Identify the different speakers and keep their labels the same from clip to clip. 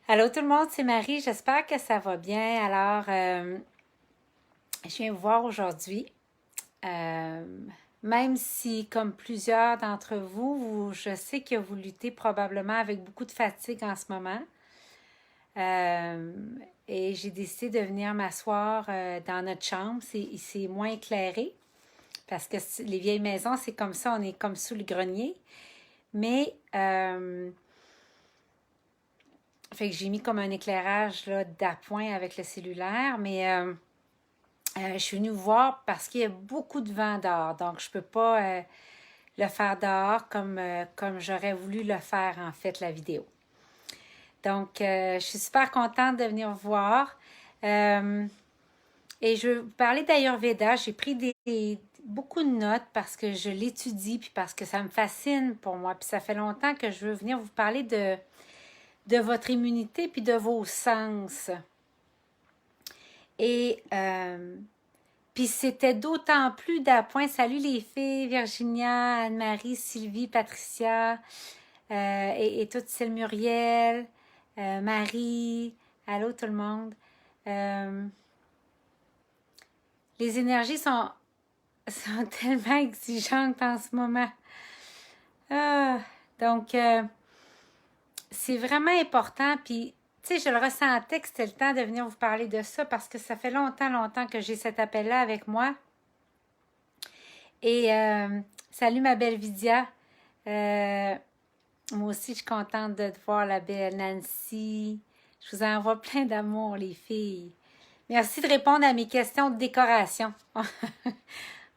Speaker 1: Allô tout le monde, c'est Marie, j'espère que ça va bien. Je viens vous voir aujourd'hui. Euh, Même si, comme plusieurs d'entre vous, je sais que vous luttez probablement avec beaucoup de fatigue en ce moment. Euh, et j'ai décidé de venir m'asseoir dans notre chambre. C'est moins éclairé parce que les vieilles maisons, c'est comme ça, on est comme sous le grenier. Mais fait que j'ai mis comme un éclairage là, d'appoint avec le cellulaire, je suis venue vous voir parce qu'il y a beaucoup de vent dehors, donc je ne peux pas le faire dehors comme j'aurais voulu le faire en fait la vidéo. Donc, je suis super contente de venir vous voir. Euh, et je vais vous parler d'Ayurveda. J'ai pris beaucoup de notes parce que je l'étudie puis parce que ça me fascine pour moi. Puis ça fait longtemps que je veux venir vous parler de votre immunité puis de vos sens. Et puis c'était d'autant plus d'appoint. Salut les filles, Virginia, Anne-Marie, Sylvie, Patricia, et toute celle Muriel, Marie, allô tout le monde. Euh, les énergies sont tellement exigeantes en ce moment. Ah, donc, c'est vraiment important. Puis, tu sais, je le ressentais que c'était le temps de venir vous parler de ça parce que ça fait longtemps, longtemps que j'ai cet appel-là avec moi. Et salut ma belle Vidia. Euh, Moi aussi, je suis contente de te voir, la belle Nancy. Je vous envoie plein d'amour, les filles. Merci de répondre à mes questions de décoration.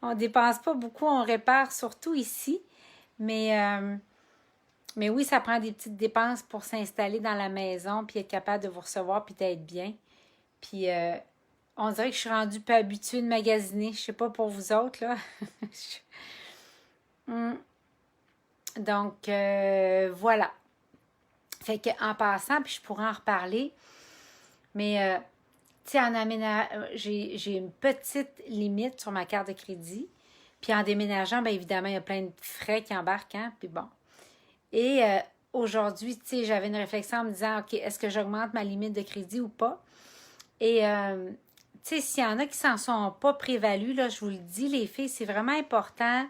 Speaker 1: On ne dépense pas beaucoup, on répare surtout ici. Mais, euh, mais oui, ça prend des petites dépenses pour s'installer dans la maison, puis être capable de vous recevoir, puis d'être bien. Puis on dirait que je suis rendue peu habituée de magasiner. Je sais pas pour vous autres, là. Donc, voilà. Fait que en passant, puis je pourrais en reparler, mais tu sais, j'ai une petite limite sur ma carte de crédit. Puis en déménageant, bien évidemment, il y a plein de frais qui embarquent, hein, puis bon. Et aujourd'hui, tu sais, j'avais une réflexion en me disant, OK, est-ce que j'augmente ma limite de crédit ou pas? Et, tu sais, s'il y en a qui s'en sont pas prévalus, là, je vous le dis, les filles, c'est vraiment important.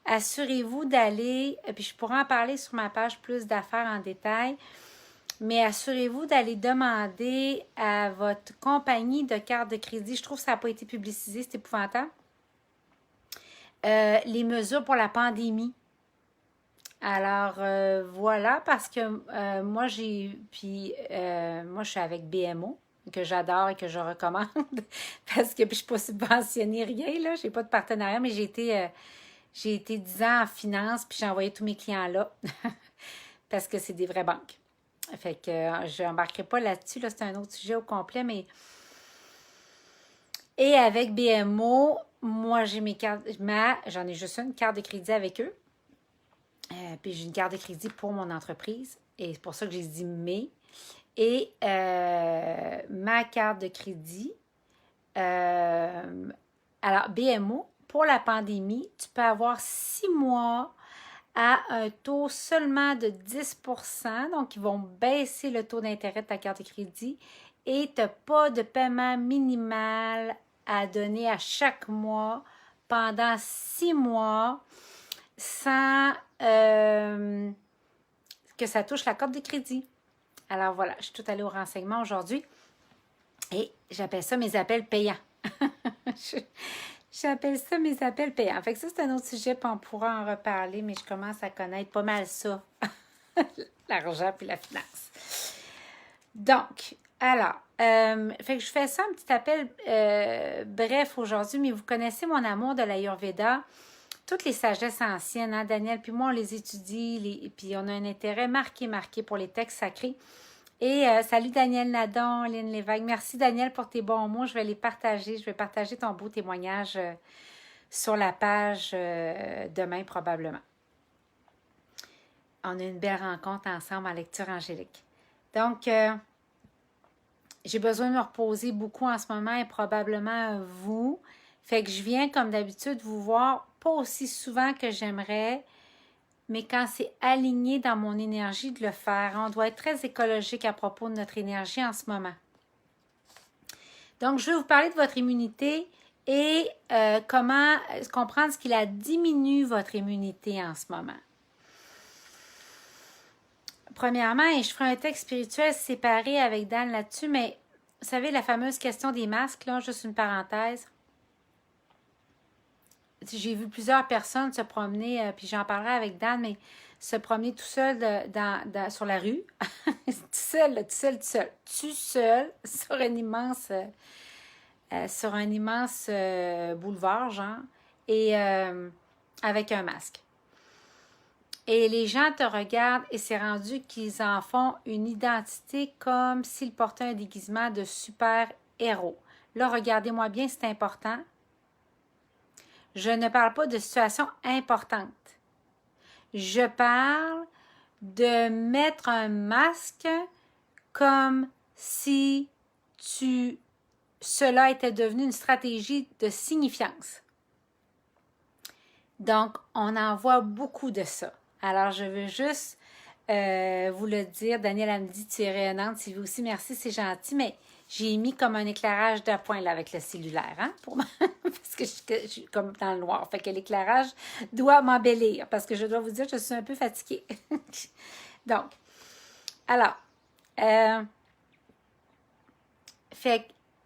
Speaker 1: Assurez-vous d'aller, puis je pourrais en parler sur ma page plus d'affaires en détail, mais assurez-vous d'aller demander à votre compagnie de carte de crédit, je trouve que ça n'a pas été publicisé, c'est épouvantable, les mesures pour la pandémie. Alors, voilà, parce que moi, je suis avec BMO, que j'adore et que je recommande, parce que puis je ne suis pas subventionnée, rien, là, j'ai pas de partenariat, mais j'ai été 10 ans en finance, puis j'ai envoyé tous mes clients là, parce que c'est des vraies banques. Fait que je n'embarquerai pas là-dessus, là, c'est un autre sujet au complet, mais... Et avec BMO, moi, j'ai mes cartes, j'en ai juste une carte de crédit avec eux. Puis j'ai une carte de crédit pour mon entreprise. Et c'est pour ça que j'ai dit mais. Et ma carte de crédit, alors BMO, pour la pandémie, tu peux avoir 6 mois à un taux seulement de 10%. Donc, ils vont baisser le taux d'intérêt de ta carte de crédit et tu n'as pas de paiement minimal à donner à chaque mois pendant 6 mois sans que ça touche la carte de crédit. Alors voilà, je suis tout allée au renseignement aujourd'hui et j'appelle ça mes appels payants. J'appelle ça mes appels payants. Fait que ça, c'est un autre sujet, puis on pourra en reparler, mais je commence à connaître pas mal ça, l'argent puis la finance. Donc, fait que je fais ça, un petit appel bref aujourd'hui, mais vous connaissez mon amour de l'Ayurveda, toutes les sagesses anciennes, hein, Daniel, puis moi, on les étudie, puis on a un intérêt marqué pour les textes sacrés. Et salut Daniel Nadon, Lynn Lévesque. Merci Daniel pour tes bons mots. Je vais les partager. Je vais partager ton beau témoignage sur la page demain probablement. On a une belle rencontre ensemble en lecture angélique. Donc, j'ai besoin de me reposer beaucoup en ce moment et probablement vous. Fait que je viens comme d'habitude vous voir, pas aussi souvent que j'aimerais, mais quand c'est aligné dans mon énergie de le faire. On doit être très écologique à propos de notre énergie en ce moment. Donc, je vais vous parler de votre immunité et comment comprendre ce qui la diminue votre immunité en ce moment. Premièrement, et je ferai un texte spirituel séparé avec Dan là-dessus, mais vous savez, la fameuse question des masques, là, juste une parenthèse. J'ai vu plusieurs personnes se promener, puis j'en parlerai avec Dan, mais se promener tout seul sur la rue, tout seul, sur un immense boulevard, genre, et avec un masque. Et les gens te regardent et c'est rendu qu'ils en font une identité comme s'ils portaient un déguisement de super-héros. Là, regardez-moi bien, c'est important. Je ne parle pas de situation importante. Je parle de mettre un masque comme si cela était devenu une stratégie de signifiance. Donc, on en voit beaucoup de ça. Alors, je veux juste vous le dire. Daniel, elle me dit, tu es rayonnante. Sylvie aussi, merci, c'est gentil, mais j'ai mis comme un éclairage d'appoint là, avec le cellulaire, hein, pour moi, parce que je suis comme dans le noir. Fait que l'éclairage doit m'embellir, parce que je dois vous dire, je suis un peu fatiguée. Donc, alors, fait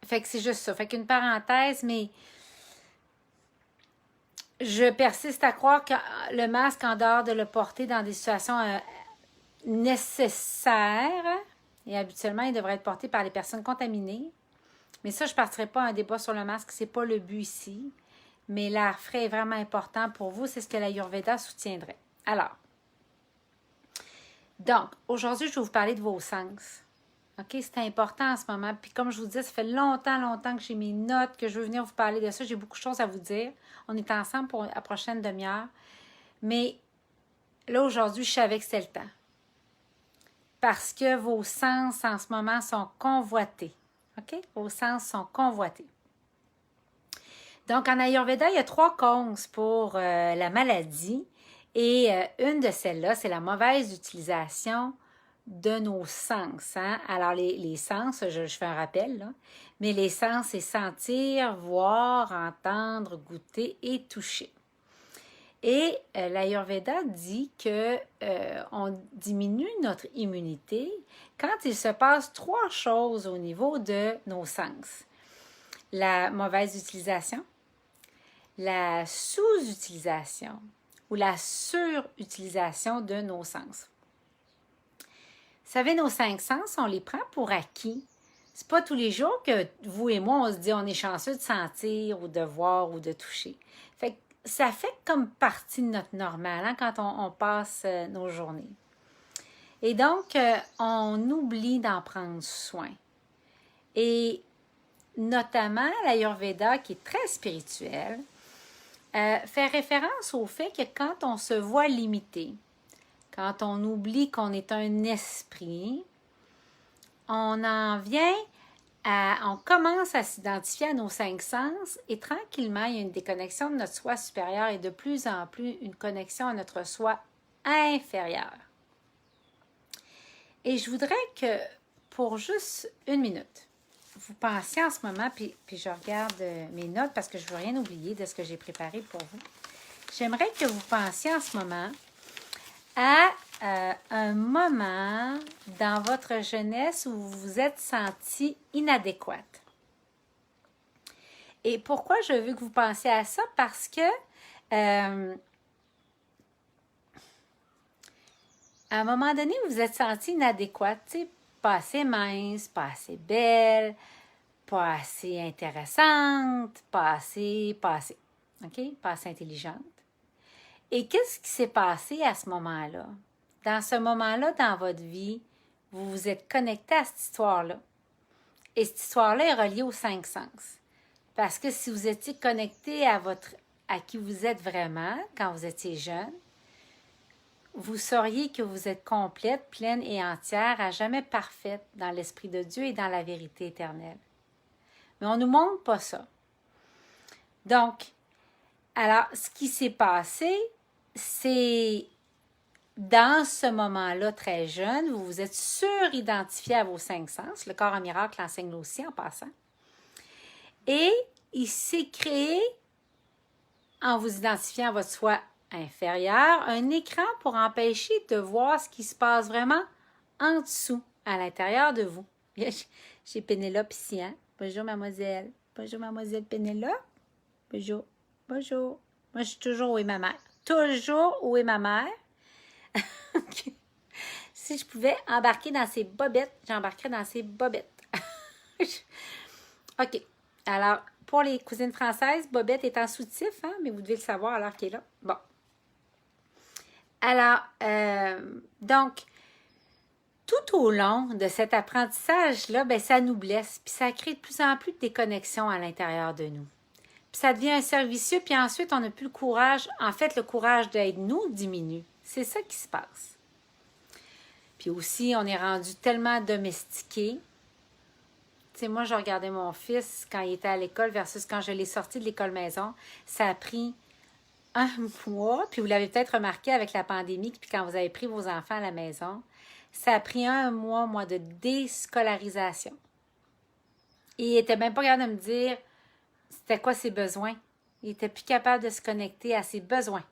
Speaker 1: que c'est juste ça. Fait qu'une parenthèse, mais je persiste à croire que le masque, en dehors de le porter dans des situations nécessaires, et habituellement, il devrait être porté par les personnes contaminées. Mais ça, je ne partirai pas à un débat sur le masque, ce n'est pas le but ici. Mais l'air frais est vraiment important pour vous, c'est ce que l'Ayurveda soutiendrait. Alors, donc, aujourd'hui, je vais vous parler de vos sens. OK? C'est important en ce moment. Puis comme je vous dis, ça fait longtemps que j'ai mes notes, que je veux venir vous parler de ça. J'ai beaucoup de choses à vous dire. On est ensemble pour la prochaine demi-heure. Mais là, aujourd'hui, je savais que c'était le temps. Parce que vos sens en ce moment sont convoités. OK? Vos sens sont convoités. Donc, en Ayurveda, il y a 3 causes pour la maladie. Et une de celles-là, c'est la mauvaise utilisation de nos sens. Hein? Alors, les sens, je fais un rappel, là, mais les sens, c'est sentir, voir, entendre, goûter et toucher. Et l'Ayurveda dit que on diminue notre immunité quand il se passe 3 choses au niveau de nos sens. La mauvaise utilisation, la sous-utilisation ou la surutilisation de nos sens. Vous savez, nos 5 sens, on les prend pour acquis. C'est pas tous les jours que vous et moi, on se dit on est chanceux de sentir ou de voir ou de toucher. Fait que ça fait comme partie de notre normal hein, quand on passe nos journées. Et donc, on oublie d'en prendre soin. Et notamment, l'Ayurveda, qui est très spirituel, fait référence au fait que quand on se voit limité, quand on oublie qu'on est un esprit, on commence à s'identifier à nos 5 sens et tranquillement, il y a une déconnexion de notre soi supérieur et de plus en plus une connexion à notre soi inférieur. Et je voudrais que pour juste 1 minute, vous pensiez en ce moment, puis je regarde mes notes parce que je ne veux rien oublier de ce que j'ai préparé pour vous. J'aimerais que vous pensiez en ce moment à un moment dans votre jeunesse où vous vous êtes senti inadéquate. Et pourquoi je veux que vous pensiez à ça? Parce que à un moment donné, vous vous êtes senti inadéquate, tu sais, pas assez mince, pas assez belle, pas assez intéressante, pas assez, OK? Pas assez intelligente. Et qu'est-ce qui s'est passé à ce moment-là? Dans ce moment-là, dans votre vie, vous vous êtes connecté à cette histoire-là. Et cette histoire-là est reliée aux 5 sens. Parce que si vous étiez connecté à qui vous êtes vraiment, quand vous étiez jeune, vous sauriez que vous êtes complète, pleine et entière, à jamais parfaite dans l'Esprit de Dieu et dans la vérité éternelle. Mais on ne nous montre pas ça. Donc, alors, ce qui s'est passé, c'est dans ce moment-là, très jeune, vous vous êtes suridentifié à vos 5 sens. Le corps en miracle enseigne aussi en passant. Et il s'est créé, en vous identifiant à votre soi inférieur, un écran pour empêcher de voir ce qui se passe vraiment en dessous, à l'intérieur de vous. J'ai Pénélope ici, hein? Bonjour, mademoiselle. Bonjour, mademoiselle Pénélope. Bonjour. Bonjour. Moi, je suis toujours où est ma mère. Toujours où est ma mère. Si je pouvais embarquer dans ses bobettes, j'embarquerais dans ses bobettes. OK. Alors, pour les cousines françaises, bobette est en soutif, hein, mais vous devez le savoir alors qu'elle est là. Bon. Alors, donc, tout au long de cet apprentissage-là, ben, ça nous blesse, puis ça crée de plus en plus de déconnexion à l'intérieur de nous. Puis ça devient un cercle vicieux, puis ensuite, on n'a plus le courage. En fait, le courage d'être nous diminue. C'est ça qui se passe. Puis aussi, on est rendu tellement domestiqué. Tu sais, moi, je regardais mon fils quand il était à l'école versus quand je l'ai sorti de l'école maison. Ça a pris un mois, puis vous l'avez peut-être remarqué avec la pandémie, puis quand vous avez pris vos enfants à la maison, ça a pris un mois, de déscolarisation. Et il n'était même pas capable de me dire c'était quoi ses besoins. Il n'était plus capable de se connecter à ses besoins.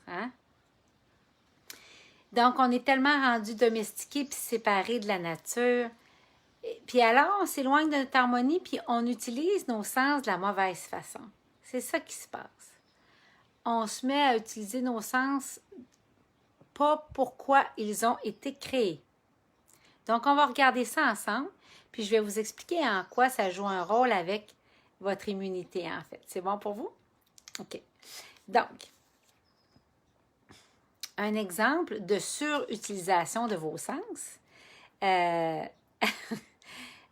Speaker 1: Hein? Donc, on est tellement rendu domestiqué puis séparé de la nature. Puis alors, on s'éloigne de notre harmonie puis on utilise nos sens de la mauvaise façon. C'est ça qui se passe. On se met à utiliser nos sens pas pourquoi ils ont été créés. Donc, on va regarder ça ensemble, puis je vais vous expliquer en quoi ça joue un rôle avec votre immunité, en fait. C'est bon pour vous? OK. Donc, un exemple de surutilisation de vos sens.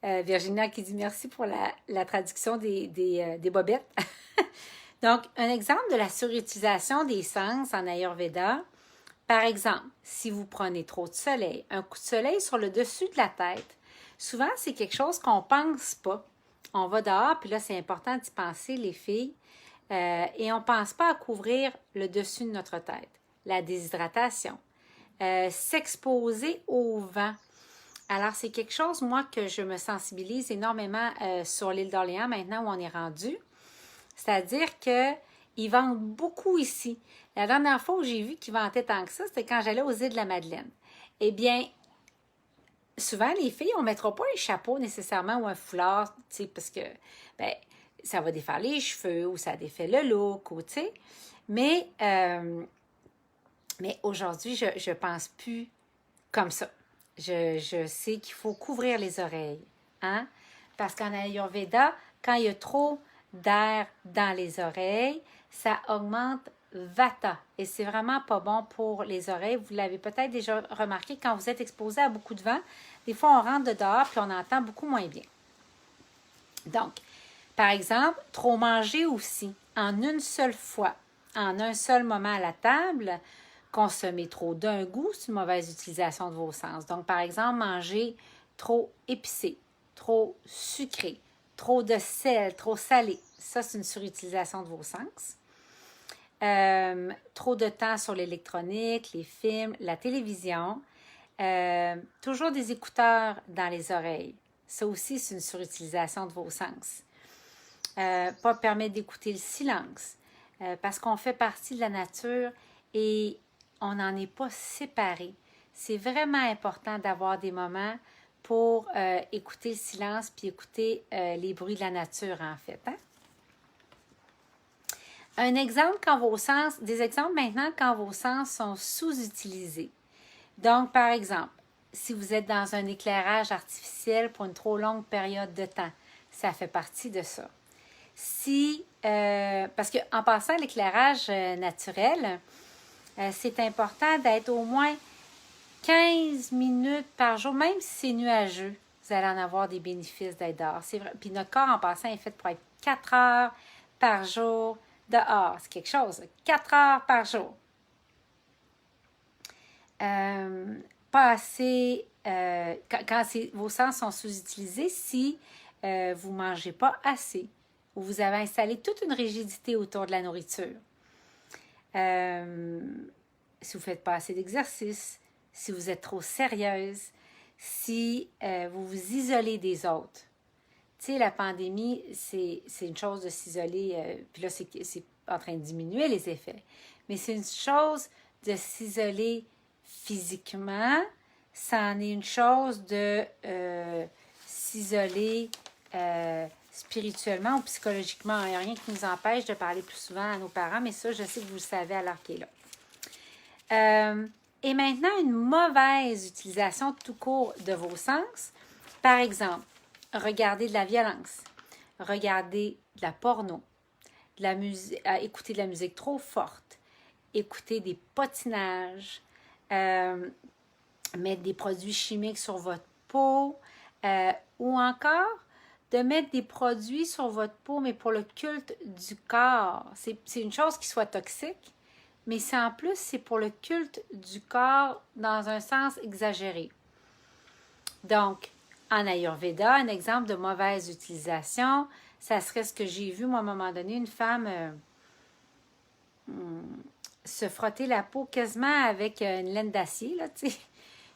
Speaker 1: Virginia qui dit merci pour la traduction des bobettes. Donc, un exemple de la surutilisation des sens en Ayurveda. Par exemple, si vous prenez trop de soleil, un coup de soleil sur le dessus de la tête, souvent, c'est quelque chose qu'on ne pense pas. On va dehors, puis là, c'est important d'y penser, les filles, et on ne pense pas à couvrir le dessus de notre tête. La déshydratation, s'exposer au vent. Alors, c'est quelque chose, moi, que je me sensibilise énormément sur l'île d'Orléans, maintenant où on est rendu. C'est-à-dire qu'ils vendent beaucoup ici. La dernière fois où j'ai vu qu'ils vendaient tant que ça, c'était quand j'allais aux îles de la Madeleine. Eh bien, souvent, les filles, on ne mettra pas un chapeau nécessairement ou un foulard, tu sais, parce que ben, ça va défaire les cheveux ou ça défait le look, ou tu sais. Mais aujourd'hui, je ne pense plus comme ça. Je sais qu'il faut couvrir les oreilles, hein? Parce qu'en Ayurveda, quand il y a trop d'air dans les oreilles, ça augmente Vata. Et c'est vraiment pas bon pour les oreilles. Vous l'avez peut-être déjà remarqué quand vous êtes exposé à beaucoup de vent. Des fois, on rentre de dehors puis on entend beaucoup moins bien. Donc, par exemple, trop manger aussi, en une seule fois, en un seul moment à la table, consommer trop d'un goût, c'est une mauvaise utilisation de vos sens. Donc, par exemple, manger trop épicé, trop sucré, trop de sel, trop salé, ça, c'est une surutilisation de vos sens. Trop de temps sur l'électronique, les films, la télévision. Toujours des écouteurs dans les oreilles. Ça aussi, c'est une surutilisation de vos sens. Pas permettre d'écouter le silence. Parce qu'on fait partie de la nature et on n'en est pas séparés. C'est vraiment important d'avoir des moments pour écouter le silence puis écouter les bruits de la nature, en fait. Hein? Un exemple quand vos sens, des exemples maintenant quand vos sens sont sous-utilisés. Donc, par exemple, si vous êtes dans un éclairage artificiel pour une trop longue période de temps, ça fait partie de ça. Si, parce qu'en passant l'éclairage naturel, c'est important d'être au moins 15 minutes par jour, même si c'est nuageux, vous allez en avoir des bénéfices d'être dehors. C'est vrai. Puis notre corps, en passant, est fait pour être 4 heures par jour dehors. C'est quelque chose, 4 heures par jour. Pas assez, quand vos sens sont sous-utilisés, si vous ne mangez pas assez ou vous avez installé toute une rigidité autour de la nourriture. si vous ne faites pas assez d'exercice, si vous êtes trop sérieuse, si vous vous isolez des autres. Tu sais, la pandémie, c'est une chose de s'isoler, puis là, c'est en train de diminuer les effets. Mais c'est une chose de s'isoler physiquement, c'en est une chose de s'isoler spirituellement ou psychologiquement. Il n'y a rien qui nous empêche de parler plus souvent à nos parents, mais ça, je sais que vous le savez à l'heure qui est là. Et maintenant, une mauvaise utilisation tout court de vos sens. Par exemple, regarder de la violence, regarder de la porno, de la musique, écouter de la musique trop forte, écouter des potinages, mettre des produits chimiques sur votre peau, ou encore de mettre des produits sur votre peau, mais pour le culte du corps. C'est une chose qui soit toxique, mais c'est en plus, c'est pour le culte du corps dans un sens exagéré. Donc, en Ayurveda, un exemple de mauvaise utilisation, ça serait ce que j'ai vu, moi, à un moment donné, une femme se frotter la peau quasiment avec une laine d'acier, là, tu sais,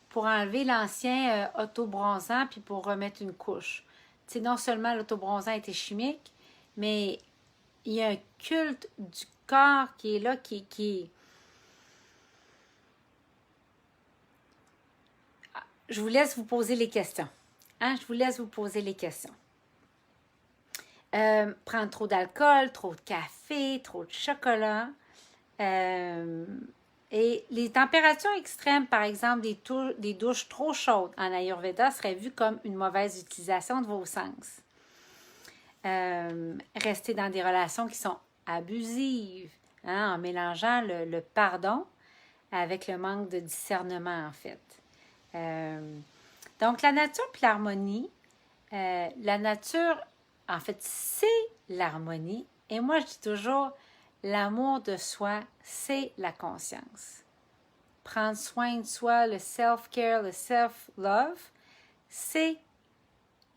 Speaker 1: pour enlever l'ancien autobronzant puis pour remettre une couche. Tu sais, non seulement l'autobronzant était chimique, mais il y a un culte du corps qui est là, qui... Je vous laisse vous poser les questions. Hein? Je vous laisse vous poser les questions. Prendre trop d'alcool, trop de café, trop de chocolat. Et les températures extrêmes, par exemple, des douches trop chaudes en Ayurveda, seraient vues comme une mauvaise utilisation de vos sens. Rester dans des relations qui sont abusives, hein, en mélangeant le pardon avec le manque de discernement, en fait. Donc, la nature puis l'harmonie, la nature, en fait, c'est l'harmonie. Et moi, je dis toujours, l'amour de soi, c'est la conscience. Prendre soin de soi, le self-care, le self-love, c'est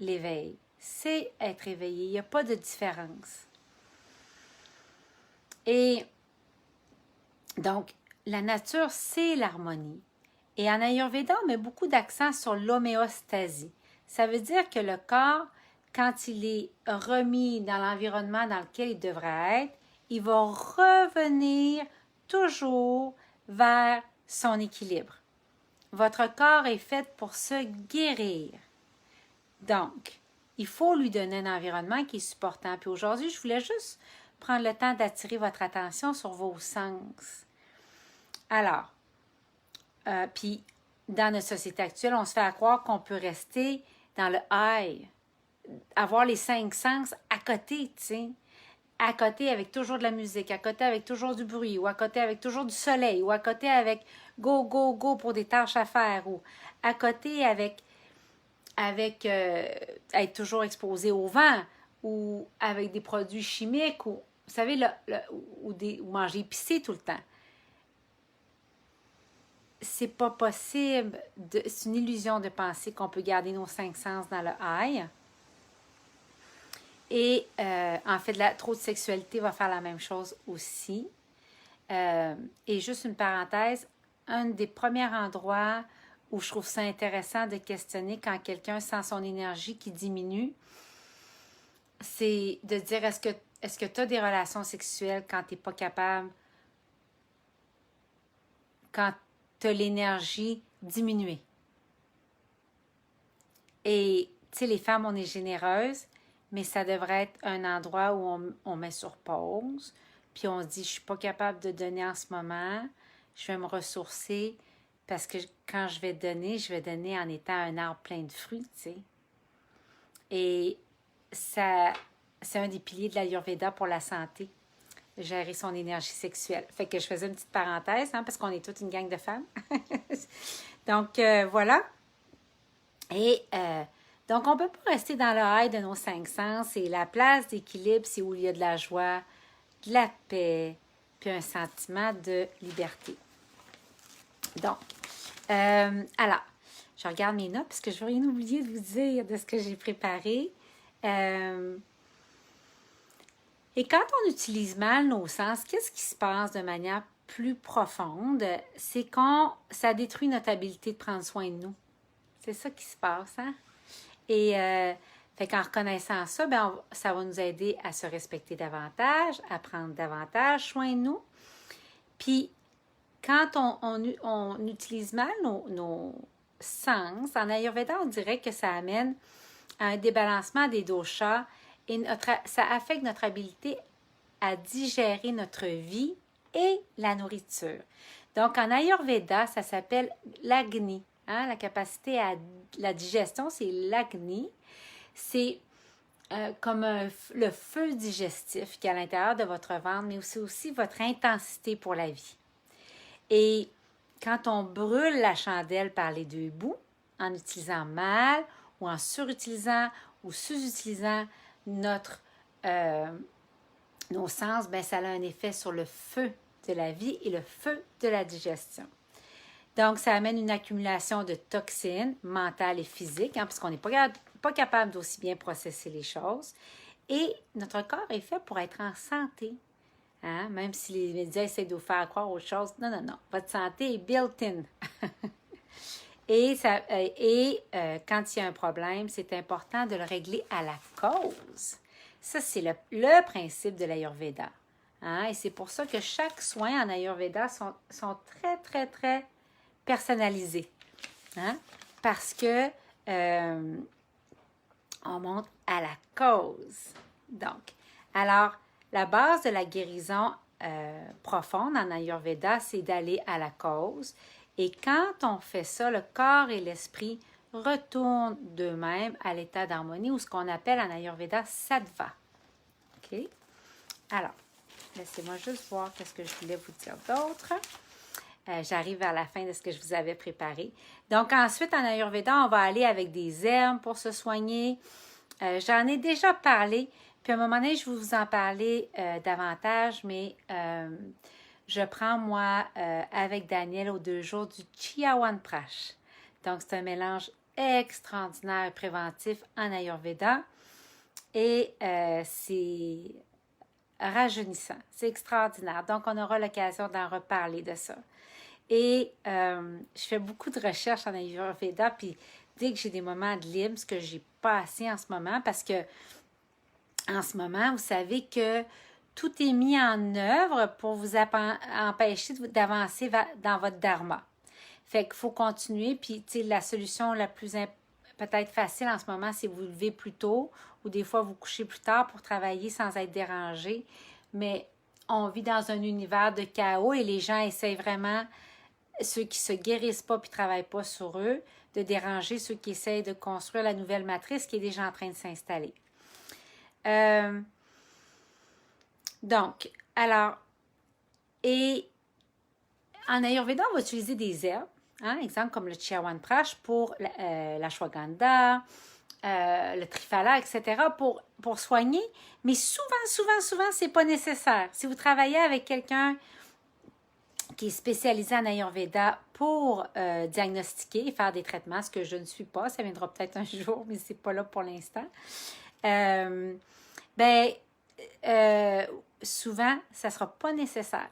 Speaker 1: l'éveil. C'est être éveillé. Il n'y a pas de différence. Et donc, la nature, c'est l'harmonie. Et en Ayurveda, on met beaucoup d'accent sur l'homéostasie. Ça veut dire que le corps, quand il est remis dans l'environnement dans lequel il devrait être, il va revenir toujours vers son équilibre. Votre corps est fait pour se guérir. Donc, il faut lui donner un environnement qui est supportant. Puis aujourd'hui, je voulais juste prendre le temps d'attirer votre attention sur vos sens. Alors, puis dans notre société actuelle, on se fait croire qu'on peut rester dans le high, avoir les 5 sens à côté, tu sais. À côté avec toujours de la musique, à côté avec toujours du bruit, ou à côté avec toujours du soleil, ou à côté avec go, go, go pour des tâches à faire, ou à côté avec être toujours exposé au vent, ou avec des produits chimiques, ou vous savez, ou manger épicé tout le temps. C'est pas possible, c'est une illusion de penser qu'on peut garder nos 5 sens dans le high. Et en fait, trop de sexualité va faire la même chose aussi. Et juste une parenthèse, un des premiers endroits où je trouve ça intéressant de questionner quand quelqu'un sent son énergie qui diminue, c'est de dire est-ce que tu as des relations sexuelles quand tu n'es pas capable, quand tu as l'énergie diminuée. Et tu sais, les femmes, on est généreuses, mais ça devrait être un endroit où on met sur pause, puis on se dit, je ne suis pas capable de donner en ce moment, je vais me ressourcer, parce que quand je vais donner en étant un arbre plein de fruits, tu sais. Et ça, c'est un des piliers de l'Ayurveda pour la santé, gérer son énergie sexuelle. Fait que je faisais une petite parenthèse, hein, parce qu'on est toute une gang de femmes. Donc, voilà. Et donc, on ne peut pas rester dans le high de nos 5 sens. Et la place d'équilibre, c'est où il y a de la joie, de la paix, puis un sentiment de liberté. Donc, alors, je regarde mes notes parce que je ne veux rien oublier de vous dire de ce que j'ai préparé. Et quand on utilise mal nos sens, qu'est-ce qui se passe de manière plus profonde, c'est quand ça détruit notre habilité de prendre soin de nous. C'est ça qui se passe, hein? Et fait qu'en reconnaissant ça, ben ça va nous aider à se respecter davantage, à prendre davantage soin de nous. Puis, quand on utilise mal nos sens, en Ayurveda, on dirait que ça amène à un débalancement des doshas et ça affecte notre habilité à digérer notre vie et la nourriture. Donc, en Ayurveda, ça s'appelle l'agni. Hein? La capacité à la digestion, c'est l'agni. C'est comme le feu digestif qui est à l'intérieur de votre ventre, mais c'est aussi votre intensité pour la vie. Et quand on brûle la chandelle par les deux bouts, en utilisant mal ou en surutilisant ou sous-utilisant nos sens, ben ça a un effet sur le feu de la vie et le feu de la digestion. Donc, ça amène une accumulation de toxines mentales et physiques, hein, parce qu'on n'est pas capable d'aussi bien processer les choses. Et notre corps est fait pour être en santé. Hein? Même si les médias essaient de vous faire croire autre chose. Non, non, non. Votre santé est built-in. Et quand il y a un problème, c'est important de le régler à la cause. Ça, c'est le principe de l'Ayurveda. Hein? Et c'est pour ça que chaque soin en Ayurveda sont très, très, très personnalisés. Hein? Parce que on monte à la cause. Donc, alors, la base de la guérison profonde en Ayurveda, c'est d'aller à la cause. Et quand on fait ça, le corps et l'esprit retournent d'eux-mêmes à l'état d'harmonie ou ce qu'on appelle en Ayurveda sattva. OK? Alors, laissez-moi juste voir ce que je voulais vous dire d'autre. J'arrive vers la fin de ce que je vous avais préparé. Donc, ensuite, en Ayurveda, on va aller avec des herbes pour se soigner. J'en ai déjà parlé, puis à un moment donné, je vais vous en parler davantage, mais je prends, moi, avec Daniel, aux 2 jours, du Chyawanprash. Donc, c'est un mélange extraordinaire et préventif en Ayurveda. Et c'est rajeunissant. C'est extraordinaire. Donc, on aura l'occasion d'en reparler de ça. Et je fais beaucoup de recherches en Ayurveda, puis dès que j'ai des moments de libre, ce que j'ai pas assez en ce moment, parce que en ce moment, vous savez que tout est mis en œuvre pour vous empêcher d'avancer dans votre dharma. Fait qu'il faut continuer, puis tu sais, la solution la plus peut-être facile en ce moment, c'est vous lever plus tôt ou des fois vous coucher plus tard pour travailler sans être dérangé. Mais on vit dans un univers de chaos et les gens essayent vraiment, ceux qui ne se guérissent pas puis ne travaillent pas sur eux, de déranger ceux qui essayent de construire la nouvelle matrice qui est déjà en train de s'installer. Donc, alors, et en Ayurveda, on va utiliser des herbes, hein, exemple comme le Chyawanprash pour l'ashwagandha, le triphala, etc., pour soigner. Mais souvent, c'est pas nécessaire. Si vous travaillez avec quelqu'un qui est spécialisé en Ayurveda pour diagnostiquer et faire des traitements, ce que je ne suis pas, ça viendra peut-être un jour, mais c'est pas là pour l'instant. Souvent, ça ne sera pas nécessaire.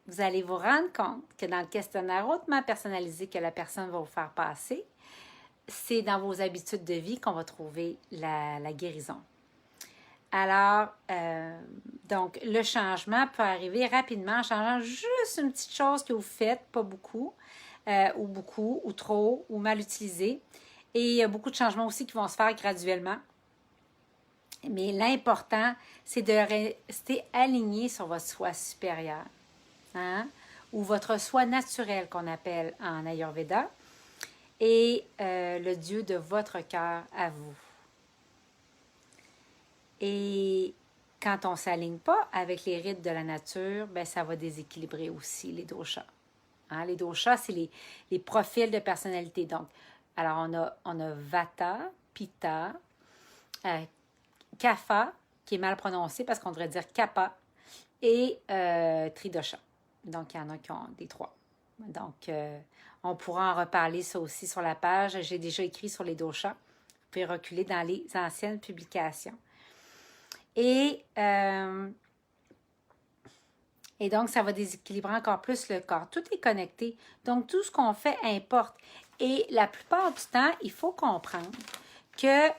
Speaker 1: Vous allez vous rendre compte que dans le questionnaire hautement personnalisé que la personne va vous faire passer, c'est dans vos habitudes de vie qu'on va trouver la guérison. Alors, donc, le changement peut arriver rapidement en changeant juste une petite chose que vous faites, pas beaucoup, ou trop, ou mal utilisé. Et il y a beaucoup de changements aussi qui vont se faire graduellement. Mais l'important, c'est de rester aligné sur votre soi supérieur, hein? Ou votre soi naturel qu'on appelle en Ayurveda, et le Dieu de votre cœur à vous. Et quand on ne s'aligne pas avec les rythmes de la nature, ben, ça va déséquilibrer aussi les doshas. Hein? Les doshas, c'est les profils de personnalité. Donc, alors on a Vata, Pitta, Kapha, qui est mal prononcé parce qu'on devrait dire Kapha, et Tridosha. Donc, il y en a qui ont des 3. Donc, on pourra en reparler ça aussi sur la page. J'ai déjà écrit sur les doshas. Vous pouvez reculer dans les anciennes publications. Et Et donc, ça va déséquilibrer encore plus le corps. Tout est connecté. Donc, tout ce qu'on fait importe. Et la plupart du temps, il faut comprendre que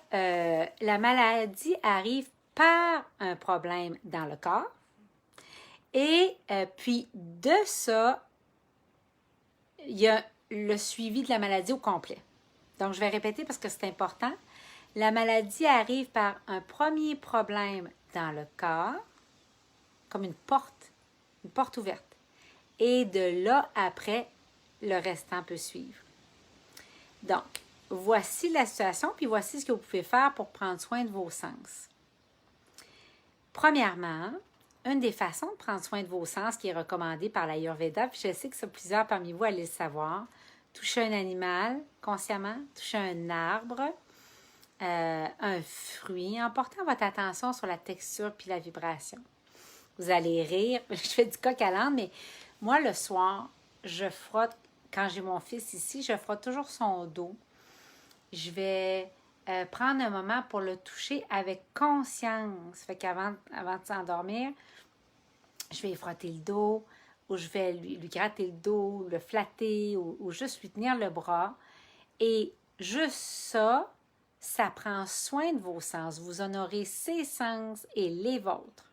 Speaker 1: la maladie arrive par un problème dans le corps. Et puis, de ça, il y a le suivi de la maladie au complet. Donc, je vais répéter parce que c'est important. La maladie arrive par un premier problème dans le corps, comme une porte ouverte. Et de là, après, le restant peut suivre. Donc, voici la situation, puis voici ce que vous pouvez faire pour prendre soin de vos sens. Premièrement, une des façons de prendre soin de vos sens qui est recommandée par l'Ayurveda, puis je sais que plusieurs parmi vous allez le savoir, toucher un animal consciemment, toucher un arbre, un fruit, en portant votre attention sur la texture puis la vibration. Vous allez rire, je fais du coq à l'âne, mais moi, le soir, je frotte, quand j'ai mon fils ici, je frotte toujours son dos. Je vais prendre un moment pour le toucher avec conscience. Fait qu'avant de s'endormir, je vais lui frotter le dos, ou je vais lui gratter le dos, le flatter, ou juste lui tenir le bras. Et juste ça, ça prend soin de vos sens. Vous honorez ses sens et les vôtres.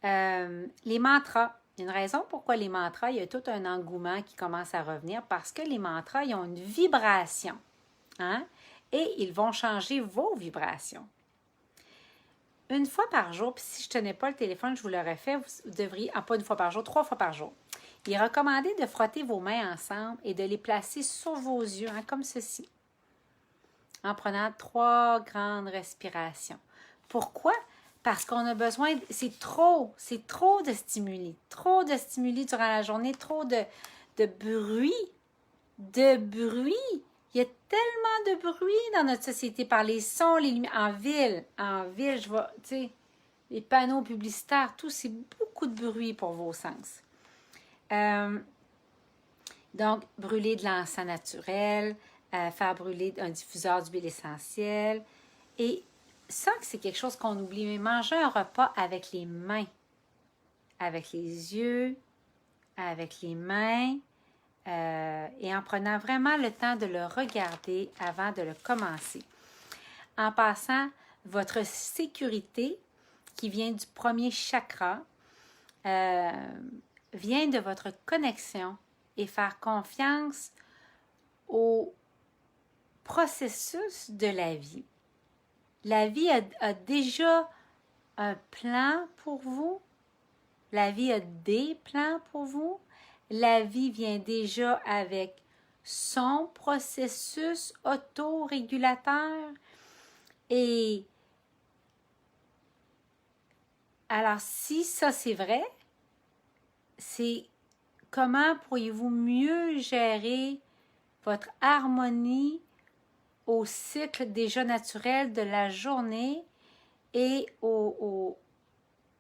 Speaker 1: Les mantras. Il y a une raison pourquoi les mantras, il y a tout un engouement qui commence à revenir parce que les mantras, ils ont une vibration. Hein? Et ils vont changer vos vibrations. Une fois par jour, puis si je ne tenais pas le téléphone, je vous l'aurais fait, vous devriez, pas une fois par jour, 3 fois par jour. Il est recommandé de frotter vos mains ensemble et de les placer sur vos yeux, hein, comme ceci, en prenant 3 grandes respirations. Pourquoi? Parce qu'on a besoin, c'est trop de stimuli durant la journée, trop de bruit, Il y a tellement de bruit dans notre société par les sons, les lumières. En ville, je vois, tu sais, les panneaux publicitaires, tout, c'est beaucoup de bruit pour vos sens. Donc, brûler de l'encens naturel, faire brûler un diffuseur d'huile essentielle. Et ça, c'est quelque chose qu'on oublie, mais manger un repas avec les mains, avec les yeux, avec les mains, et en prenant vraiment le temps de le regarder avant de le commencer. En passant, votre sécurité, qui vient du premier chakra, vient de votre connexion et faire confiance au processus de la vie. La vie a déjà un plan pour vous. La vie a des plans pour vous. La vie vient déjà avec son processus autorégulateur. Et alors, si ça c'est vrai, c'est comment pourriez-vous mieux gérer votre harmonie au cycle déjà naturel de la journée et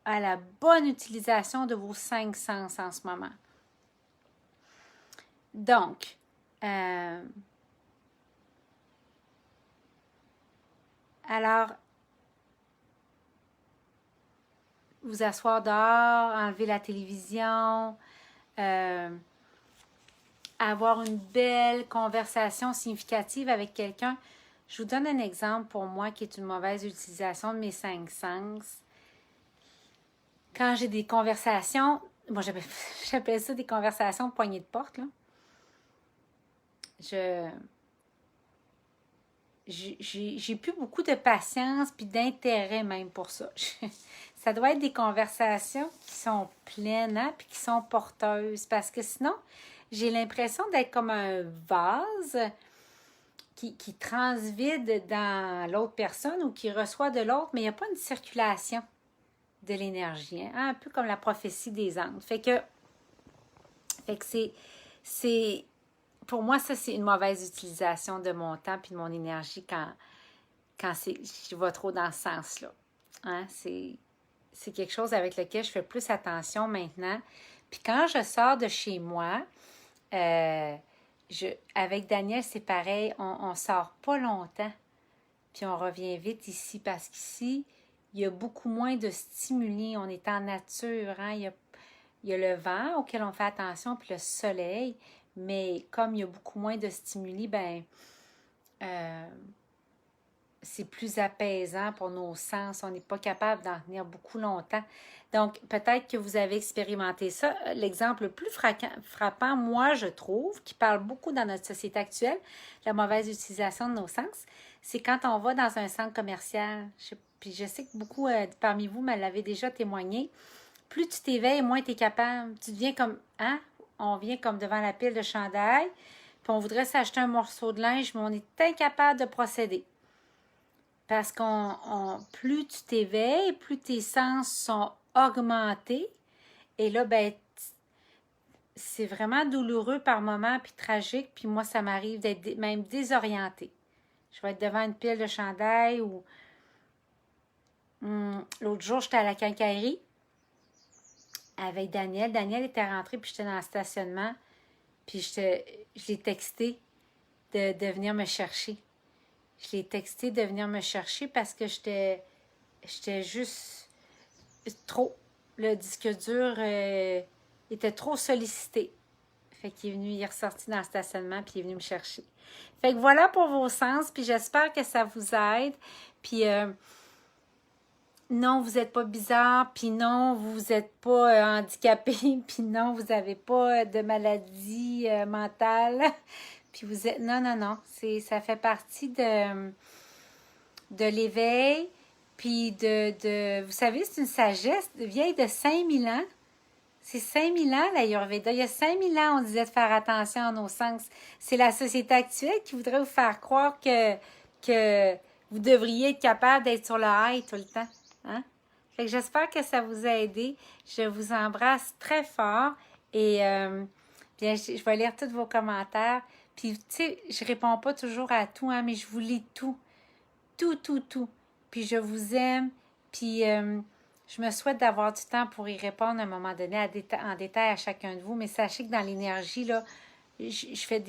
Speaker 1: à la bonne utilisation de vos 5 sens en ce moment. Donc, alors, vous asseoir dehors, enlever la télévision, avoir une belle conversation significative avec quelqu'un. Je vous donne un exemple pour moi qui est une mauvaise utilisation de mes 5 sens. Quand j'ai des conversations, moi j'appelle ça des conversations poignées de porte, là. J'ai plus beaucoup de patience puis d'intérêt même pour ça. Ça doit être des conversations qui sont pleines, hein, puis qui sont porteuses, parce que sinon, j'ai l'impression d'être comme un vase qui transvide dans l'autre personne ou qui reçoit de l'autre, mais il n'y a pas une circulation de l'énergie, hein, un peu comme la prophétie des anges. Fait que c'est pour moi, ça, c'est une mauvaise utilisation de mon temps et de mon énergie quand je vais trop dans ce sens-là. Hein? C'est quelque chose avec lequel je fais plus attention maintenant. Puis quand je sors de chez moi, avec Daniel, c'est pareil, on sort pas longtemps. Puis on revient vite ici parce qu'ici, il y a beaucoup moins de stimuli. On est en nature. Hein? il y a le vent auquel on fait attention, puis le soleil, mais comme il y a beaucoup moins de stimuli, ben c'est plus apaisant pour nos sens. On n'est pas capable d'en tenir beaucoup longtemps. Donc, peut-être que vous avez expérimenté ça. L'exemple le plus frappant, moi, je trouve, qui parle beaucoup dans notre société actuelle, la mauvaise utilisation de nos sens, c'est quand on va dans un centre commercial. Puis je sais que beaucoup parmi vous me l'avez déjà témoigné. Plus tu t'éveilles, moins tu es capable. Tu deviens comme, hein? On vient comme devant la pile de chandail, puis on voudrait s'acheter un morceau de linge, mais on est incapable de procéder. Parce plus tu t'éveilles, plus tes sens sont augmentés. Et là, ben, c'est vraiment douloureux par moments, puis tragique. Puis moi, ça m'arrive d'être même désorientée. Je vais être devant une pile de chandail ou... l'autre jour, j'étais à la quincaillerie avec Daniel. Daniel était rentré, puis j'étais dans le stationnement. Puis je l'ai texté de venir me chercher. Je l'ai texté de venir me chercher parce que j'étais juste trop. Le disque dur était trop sollicité. Fait qu'il est venu, il est ressorti dans le stationnement, puis il est venu me chercher. Fait que voilà pour vos sens, puis j'espère que ça vous aide. Puis non, vous n'êtes pas bizarre, puis non, vous n'êtes pas handicapé, puis non, vous n'avez pas de maladie mentale. Puis vous êtes... Non, non, non. Ça fait partie de l'éveil. Puis vous savez, c'est une sagesse vieille de 5000 ans. C'est 5000 ans, l'Ayurveda. Il y a 5000 ans, on disait de faire attention à nos sens. C'est la société actuelle qui voudrait vous faire croire que vous devriez être capable d'être sur le high tout le temps. Hein? Fait que j'espère que ça vous a aidé. Je vous embrasse très fort. Et bien, je vais lire tous vos commentaires. Puis, tu sais, je réponds pas toujours à tout, hein, mais je vous lis tout. Tout, tout, tout. Puis, je vous aime. Puis, je me souhaite d'avoir du temps pour y répondre à un moment donné en détail à chacun de vous. Mais sachez que dans l'énergie, là, je fais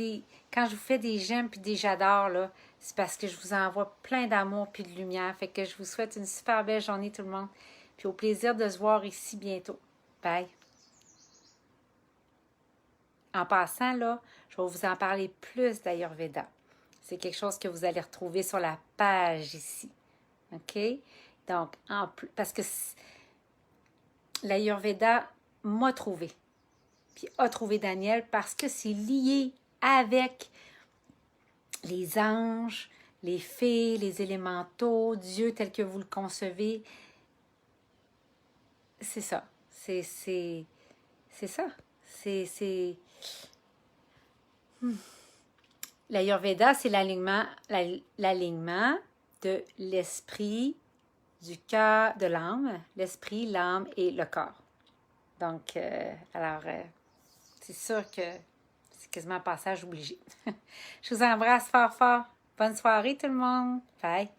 Speaker 1: quand je vous fais des j'aime puis des j'adore, là, c'est parce que je vous envoie plein d'amour puis de lumière. Fait que je vous souhaite une super belle journée, tout le monde. Puis, au plaisir de se voir ici bientôt. Bye. En passant, là, je vais vous en parler plus d'Ayurveda. C'est quelque chose que vous allez retrouver sur la page ici. OK? Donc, parce que l'Ayurveda m'a trouvé. Puis a trouvé Daniel parce que c'est lié avec les anges, les fées, les élémentaux, Dieu tel que vous le concevez. C'est ça. C'est ça. L'Ayurveda, c'est l'alignement de l'esprit, du cœur, de l'âme, l'esprit, l'âme et le corps. Donc, c'est sûr que c'est quasiment un passage obligé. Je vous embrasse fort, fort. Bonne soirée tout le monde. Bye.